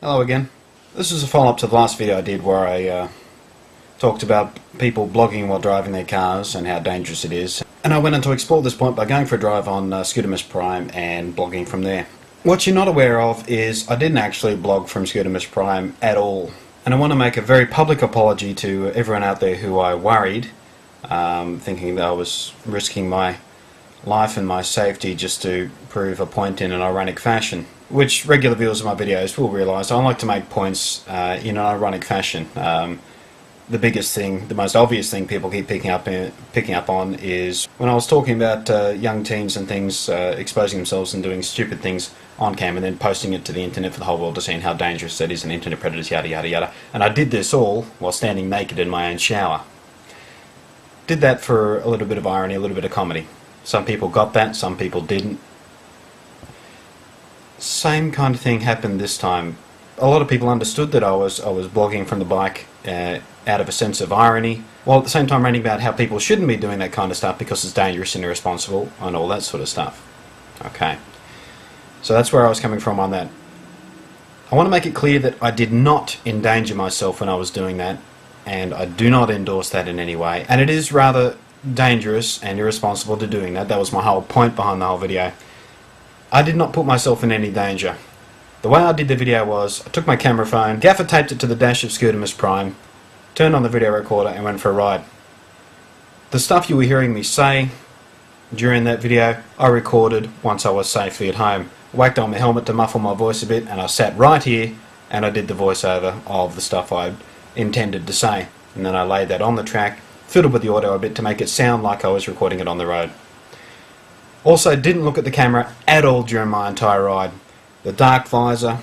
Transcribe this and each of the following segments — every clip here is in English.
Hello again. This is a follow-up to the last video I did where I talked about people blogging while driving their cars and how dangerous it is. And I went on to explore this point by going for a drive on Scootermus Prime and blogging from there. What you're not aware of is I didn't actually blog from Scootermus Prime at all. And I want to make a very public apology to everyone out there who I worried, thinking that I was risking my life and my safety just to prove a point in an ironic fashion. Which regular viewers of my videos will realise I like to make points in an ironic fashion. The biggest thing, the most obvious thing people keep picking up on is when I was talking about young teens and things exposing themselves and doing stupid things on cam and then posting it to the internet for the whole world to see and how dangerous that is and internet predators, yada yada yada. And I did this all while standing naked in my own shower. Did that for a little bit of irony, a little bit of comedy. Some people got that, some people didn't. Same kind of thing happened this time. A lot of people understood that I was blogging from the bike out of a sense of irony, while at the same time ranting about how people shouldn't be doing that kind of stuff because it's dangerous and irresponsible and all that sort of stuff. Okay, so that's where I was coming from on that. I want to make it clear that I did not endanger myself when I was doing that, and I do not endorse that in any way, and it is rather dangerous and irresponsible to doing that. That was my whole point behind the whole video. I did not put myself in any danger. The way I did the video was, I took my camera phone, gaffer taped it to the dash of Scootermus Prime, turned on the video recorder and went for a ride. The stuff you were hearing me say during that video, I recorded once I was safely at home. Whacked on my helmet to muffle my voice a bit, and I sat right here and I did the voiceover of the stuff I intended to say. And then I laid that on the track, fiddled with the audio a bit to make it sound like I was recording it on the road. Also didn't look at the camera at all during my entire ride. The dark visor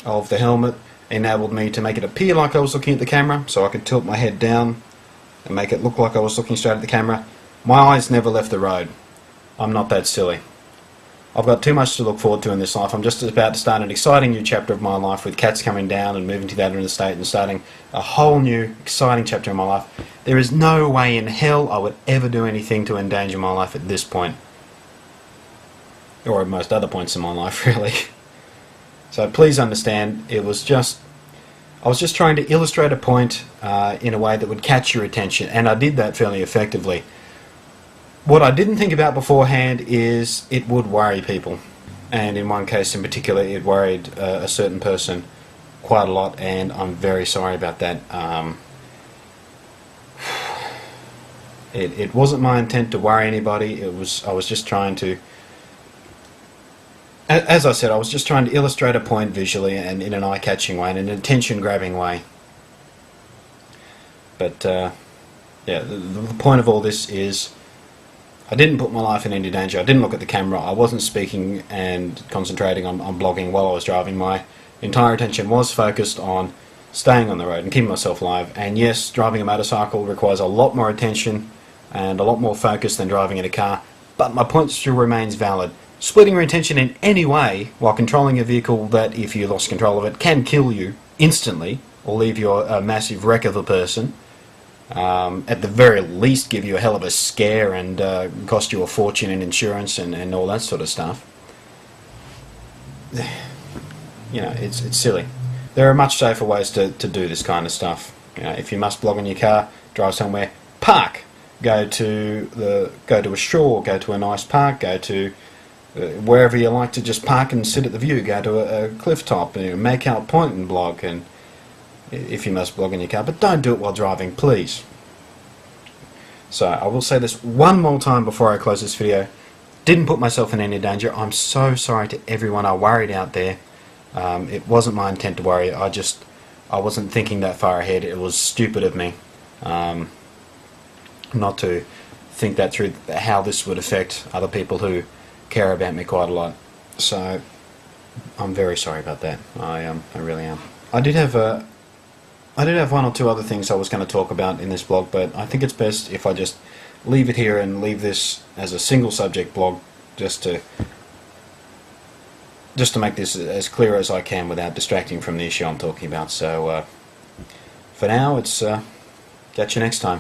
of the helmet enabled me to make it appear like I was looking at the camera, so I could tilt my head down and make it look like I was looking straight at the camera. My eyes never left the road. I'm not that silly. I've got too much to look forward to in this life. I'm just about to start an exciting new chapter of my life with cats coming down and moving to the other state and starting a whole new exciting chapter in my life. There is no way in hell I would ever do anything to endanger my life at this point. Or at most other points in my life, really. So please understand, I was just trying to illustrate a point in a way that would catch your attention, and I did that fairly effectively. What I didn't think about beforehand is it would worry people, and in one case in particular it worried a certain person quite a lot, and I'm very sorry about that. It wasn't my intent to worry anybody. I was just trying to, as I said, I was just trying to illustrate a point visually and in an eye-catching way and in an attention-grabbing way. But yeah, the point of all this is I didn't put my life in any danger. I didn't look at the camera. I wasn't speaking and concentrating on blogging while I was driving. My entire attention was focused on staying on the road and keeping myself alive. And yes, driving a motorcycle requires a lot more attention and a lot more focus than driving in a car, but my point still remains valid. Splitting your attention in any way while controlling a vehicle that, if you lost control of it, can kill you instantly or leave you a massive wreck of a person, at the very least give you a hell of a scare and cost you a fortune in insurance and all that sort of stuff. You know, it's silly. There are much safer ways to do this kind of stuff. You know, if you must blog in your car, drive somewhere, park. Go to a shore, go to a nice park, go to wherever you like to just park and sit at the view. Go to a cliff top, make out point and blog, and if you must blog in your car, but don't do it while driving, please. So I will say this one more time before I close this video. Didn't put myself in any danger. I'm so sorry to everyone I worried out there. It wasn't my intent to worry. I wasn't thinking that far ahead. It was stupid of me not to think that through, how this would affect other people who care about me quite a lot. So I'm very sorry about that. I really am. I did have one or two other things I was going to talk about in this blog, but I think it's best if I just leave it here and leave this as a single subject blog, just to make this as clear as I can without distracting from the issue I'm talking about. So for now, it's catch you next time.